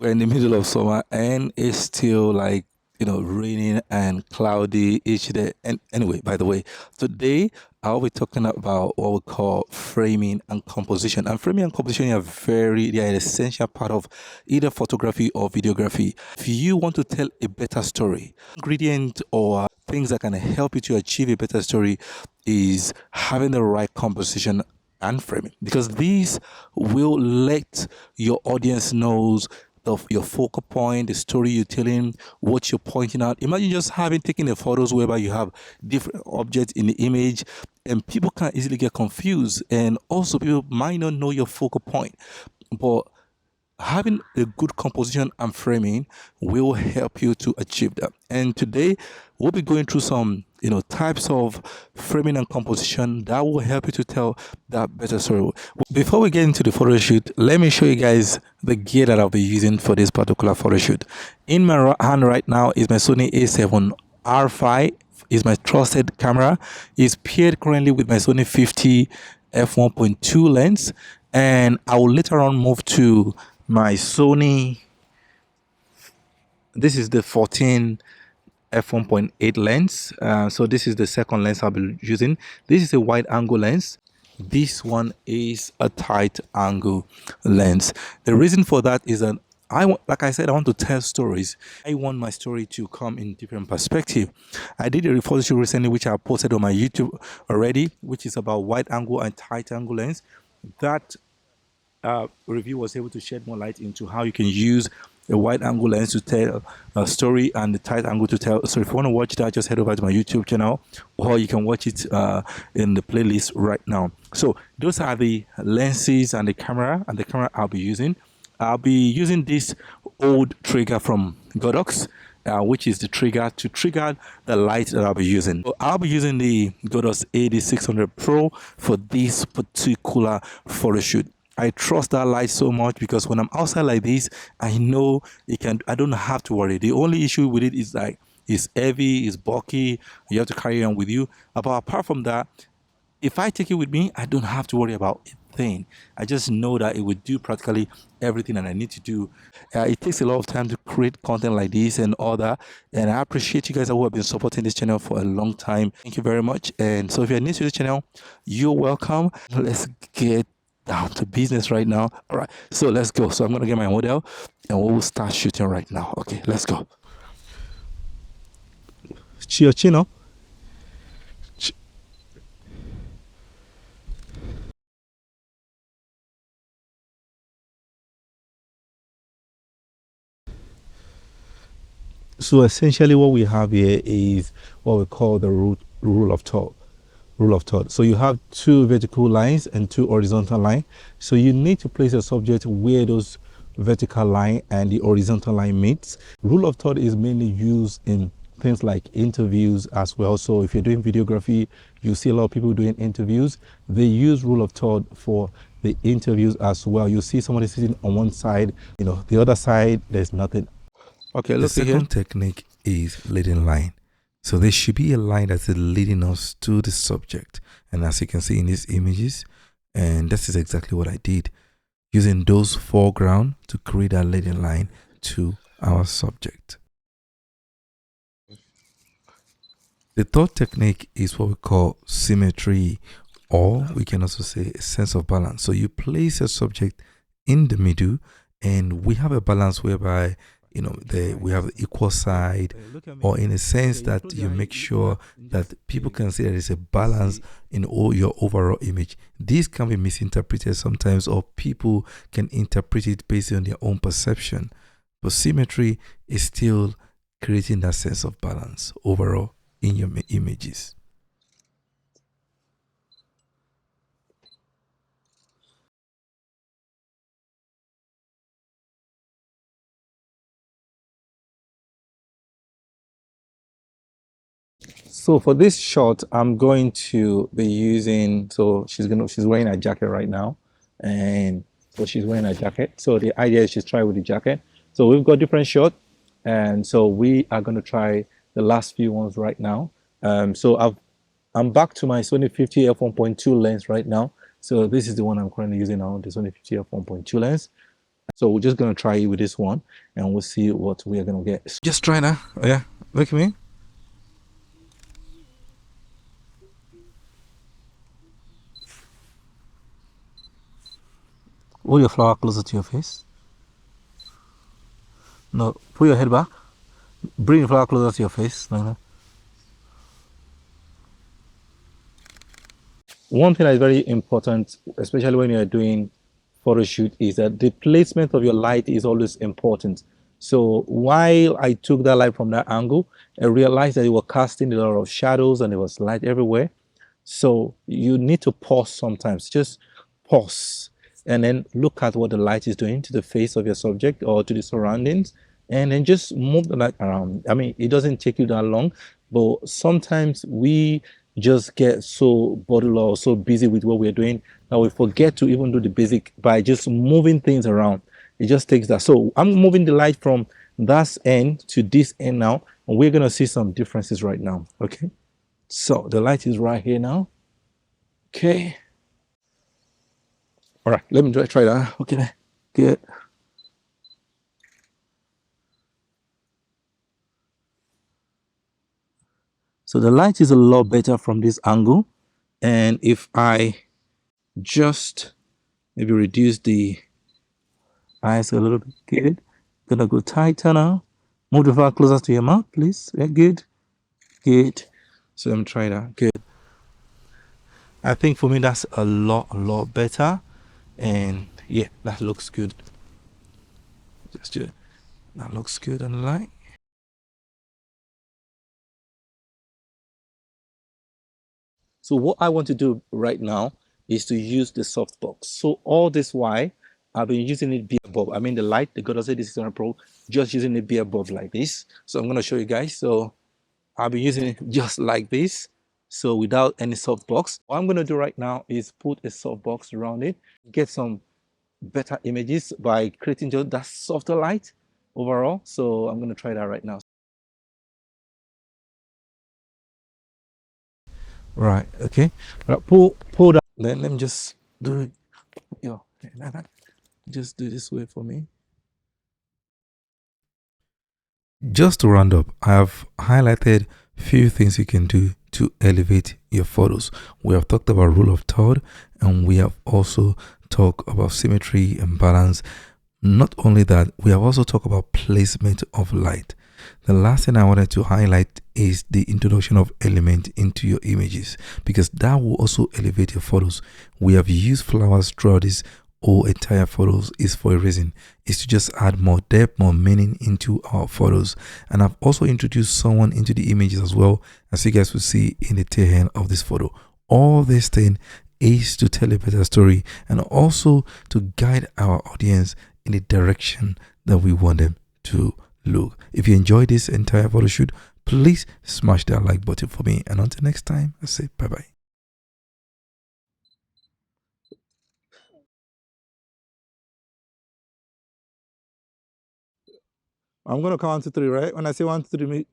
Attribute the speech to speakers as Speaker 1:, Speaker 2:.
Speaker 1: We're in the middle of summer and it's still like, raining and cloudy each day. And anyway, by the way, today I'll be talking about what we call framing and composition. And framing and composition they are an essential part of either photography or videography. If you want to tell a better story, ingredient or things that can help you to achieve a better story is having the right composition and framing, because these will let your audience knows of your focal point, the story you're telling, what you're pointing out. Imagine just having taken the photos whereby you have different objects in the image, and people can easily get confused, and also people might not know your focal point. But having a good composition and framing will help you to achieve that. And today we'll be going through some types of framing and composition that will help you to tell that better story. Before we get into the photo shoot, let me show you guys the gear that I'll be using for this particular photo shoot. In my hand right now is my Sony A7R5, is my trusted camera. It's paired currently with my Sony 50 f1.2 lens, and I will later on move to my Sony. This is the 14 f1.8 lens. So this is the second lens I'll be using. This is a wide angle lens. This one is a tight angle lens. The reason for that is that like I said, I want to tell stories. I want my story to come in different perspective. I did a photo shoot recently, which I posted on my YouTube already, which is about wide angle and tight angle lens. That review was able to shed more light into how you can use a wide angle lens to tell a story and the tight angle to tell. So if you want to watch that, just head over to my YouTube channel, or you can watch it in the playlist right now. So those are the lenses and the camera I'll be using. I'll be using this old trigger from Godox, which is the trigger to trigger the light that I'll be using. So I'll be using the Godox AD600 Pro for this particular photo shoot. I trust that light so much because when I'm outside like this, I know I don't have to worry. The only issue with it is like it's heavy, it's bulky, you have to carry it on with you. But apart from that, if I take it with me, I don't have to worry about a thing. I just know that it would do practically everything that I need to do. It takes a lot of time to create content like this and all that. And I appreciate you guys who have been supporting this channel for a long time. Thank you very much. And so if you're new to the channel, you're welcome. Let's get down to business right now. All right, so let's go. So I'm gonna get my model and we'll start shooting right now. Okay, let's go. Chio Chino. So essentially what we have here is what we call the rule of third. So you have two vertical lines and two horizontal lines. So you need to place a subject where those vertical line and the horizontal line meets. Rule of third is mainly used in things like interviews as well. So if you're doing videography, you see a lot of people doing interviews. They use rule of third for the interviews as well. You see somebody sitting on one side, the other side, there's nothing. Okay, look here. The second technique is leading line. So there should be a line that is leading us to the subject. And as you can see in these images, and this is exactly what I did, using those foreground to create a leading line to our subject. The third technique is what we call symmetry, or we can also say a sense of balance. So you place a subject in the middle, and we have a balance whereby we have the equal side, or in a sense that you make sure that people can see that there's a balance in all your overall image. This can be misinterpreted sometimes, or people can interpret it based on their own perception. But symmetry is still creating that sense of balance overall in your images. So for this shot, I'm going to be using, so she's wearing a jacket right now. And so she's wearing a jacket. So the idea is she's trying with the jacket. So we've got different shots. And so we are going to try the last few ones right now. I'm back to my Sony 50 f1.2 lens right now. So this is the one I'm currently using now, the Sony 50 f1.2 lens. So we're just gonna try it with this one, and we'll see what we are gonna get. Just try now. Yeah, look at me. Hold your flower closer to your face. No, put your head back. Bring the flower closer to your face. No, no. One thing that is very important, especially when you're doing photo shoot, is that the placement of your light is always important. So while I took that light from that angle, I realized that it was casting a lot of shadows and there was light everywhere. So you need to pause sometimes. Just pause and then look at what the light is doing to the face of your subject or to the surroundings, and then just move the light around. I mean, it doesn't take you that long, but sometimes we just get so bottled or so busy with what we're doing that we forget to even do the basic by just moving things around. It just takes that. So I'm moving the light from that end to this end now, and we're gonna see some differences right now. Okay. So the light is right here now. Okay. All right. Let me try that. Okay. Good. So the light is a lot better from this angle. And if I just maybe reduce the eyes a little bit, good. Gonna go tighter now. Move the far closer to your mouth, please. Yeah, good. Good. So let me try that. Good. I think for me that's a lot better. And yeah, that looks good. Just do it. That looks good on the light. So what I want to do right now is to use the softbox. So all this while I've been using it bare bulb. I mean the light, the God say this is on a Pro, just using it bare bulb like this. So I'm gonna show you guys. So I'll be using it just like this. So without any softbox. What I'm gonna do right now is put a softbox around it, get some better images by creating just that softer light overall. So I'm gonna try that right now. Right, okay. Right, pull that. Then let me just do it. Yo, just do this way for me. Just to round up, I have highlighted few things you can do to elevate your photos. We have talked about rule of third, and we have also talked about symmetry and balance. Not only that, we have also talked about placement of light. The last thing I wanted to highlight is the introduction of element into your images, because that will also elevate your photos. We have used flowers throughout this whole entire photos is for a reason. Is to just add more depth, more meaning into our photos. And I've also introduced someone into the images as well, as you guys will see in the tail end of this photo. All this thing is to tell a better story and also to guide our audience in the direction that we want them to look. If you enjoyed this entire photo shoot, please smash that like button for me. And until next time, I say bye bye. I'm gonna count to three, right? When I say 1, 2, 3,